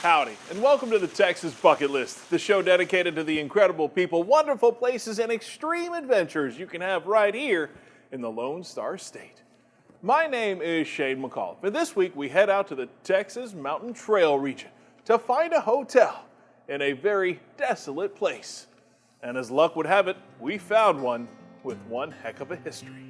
Howdy, and welcome to the Texas Bucket List, the show dedicated to the incredible people, wonderful places, and extreme adventures you can have right here in the Lone Star State. My name is Shane McCall. For this week, we head out to the Texas Mountain Trail region to find a hotel in a very desolate place. And as luck would have it, we found one with one heck of a history.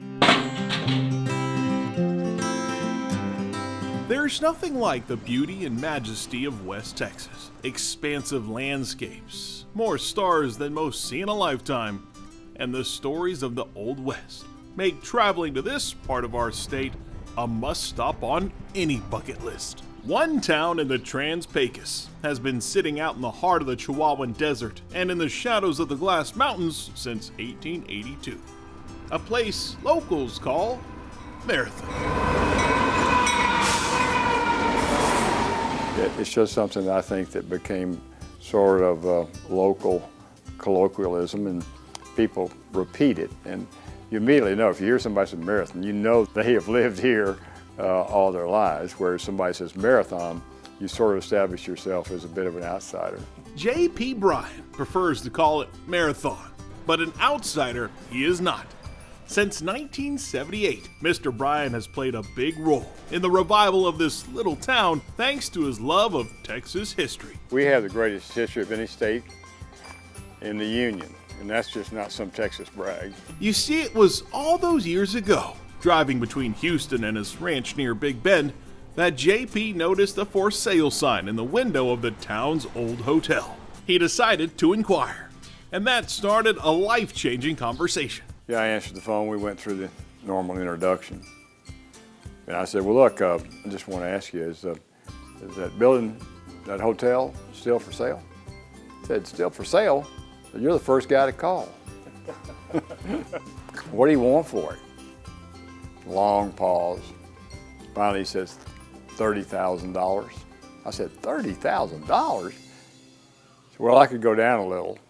There's nothing like the beauty and majesty of West Texas. Expansive landscapes, more stars than most see in a lifetime, and the stories of the Old West make traveling to this part of our state a must-stop on any bucket list. One town in the Trans-Pecos has been sitting out in the heart of the Chihuahuan Desert and in the shadows of the Glass Mountains since 1882. A place locals call Marathon. It's just something that I think that became sort of local colloquialism, and people repeat it. And you immediately know, if you hear somebody say Marathon, you know they have lived here all their lives, whereas somebody says Marathon, you sort of establish yourself as a bit of an outsider. J.P. Bryan prefers to call it Marathon, but an outsider he is not. Since 1978, Mr. Bryan has played a big role in the revival of this little town thanks to his love of Texas history. We have the greatest history of any state in the Union, and that's just not some Texas brag. You see, it was all those years ago, driving between Houston and his ranch near Big Bend, that JP noticed a for sale sign in the window of the town's old hotel. He decided to inquire, and that started a life-changing conversation. Yeah, I answered the phone. We went through the normal introduction. And I said, well, look, I just want to ask you, is that building, that hotel, still for sale? He said, still for sale? You're the first guy to call. What do you want for it? Long pause. Finally, he says, $30,000. I said, $30,000? Well, I could go down a little.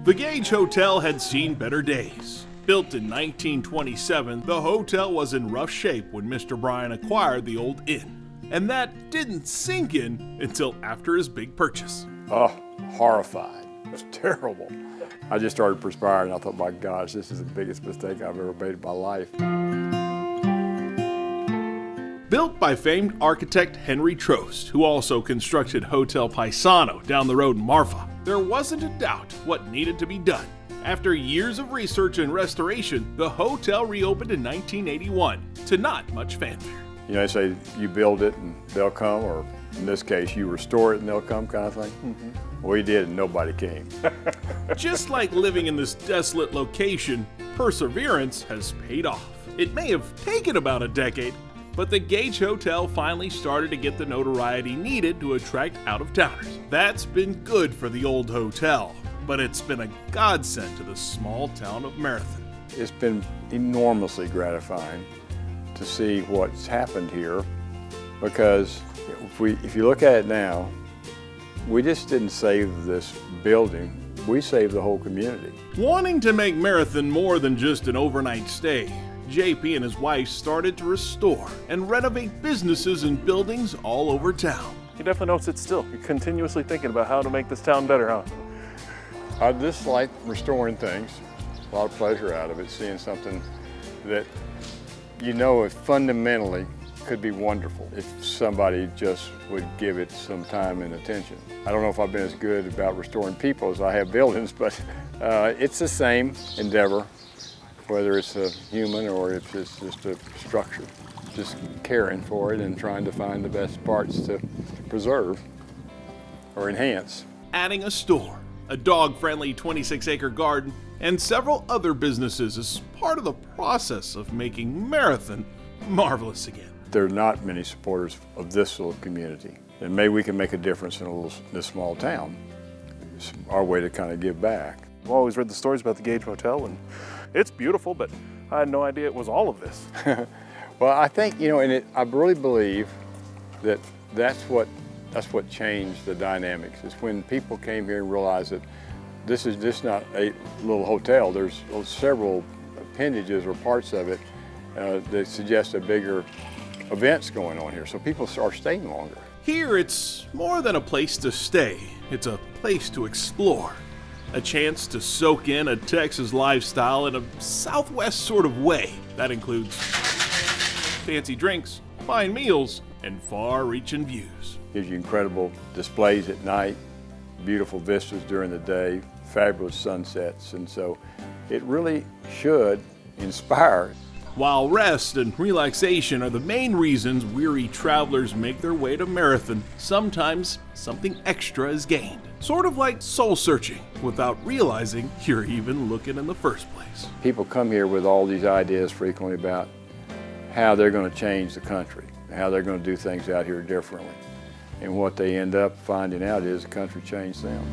The Gage Hotel had seen better days. Built in 1927, the hotel was in rough shape when Mr. Bryan acquired the old inn. And that didn't sink in until after his big purchase. Oh, horrified. It was terrible. I just started perspiring. I thought, my gosh, this is the biggest mistake I've ever made in my life. Built by famed architect Henry Trost, who also constructed Hotel Paisano down the road in Marfa, there wasn't a doubt what needed to be done. After years of research and restoration, the hotel reopened in 1981 to not much fanfare. You know, they say you build it and they'll come, or in this case, you restore it and they'll come kind of thing. Mm-hmm. We did and nobody came. Just like living in this desolate location, perseverance has paid off. It may have taken about a decade, but the Gage Hotel finally started to get the notoriety needed to attract out-of-towners. That's been good for the old hotel, but it's been a godsend to the small town of Marathon. It's been enormously gratifying to see what's happened here, because if you look at it now, we just didn't save this building, we saved the whole community. Wanting to make Marathon more than just an overnight stay, JP and his wife started to restore and renovate businesses and buildings all over town. He definitely don't sit still. You're continuously thinking about how to make this town better, huh? I just like restoring things. A lot of pleasure out of it, seeing something that you know it fundamentally could be wonderful if somebody just would give it some time and attention. I don't know if I've been as good about restoring people as I have buildings, but it's the same endeavor, whether it's a human or if it's just a structure. Just caring for it and trying to find the best parts to preserve or enhance. Adding a store, a dog-friendly 26-acre garden, and several other businesses is part of the process of making Marathon marvelous again. There are not many supporters of this little community, and maybe we can make a difference in this small town. It's our way to kind of give back. I've always read the stories about the Gage Motel, and it's beautiful, but I had no idea it was all of this. Well, I think, you know, and I really believe that that's what changed the dynamics, is when people came here and realized that this is just not a little hotel. There's several appendages or parts of it that suggest a bigger events going on here, so people are staying longer. Here, it's more than a place to stay. It's a place to explore. A chance to soak in a Texas lifestyle in a Southwest sort of way. That includes fancy drinks, fine meals, and far-reaching views. Gives you incredible displays at night, beautiful vistas during the day, fabulous sunsets, and so it really should inspire. While rest and relaxation are the main reasons weary travelers make their way to Marathon, sometimes something extra is gained. Sort of like soul searching without realizing you're even looking in the first place. People come here with all these ideas frequently about how they're going to change the country, how they're going to do things out here differently. And what they end up finding out is the country changed them.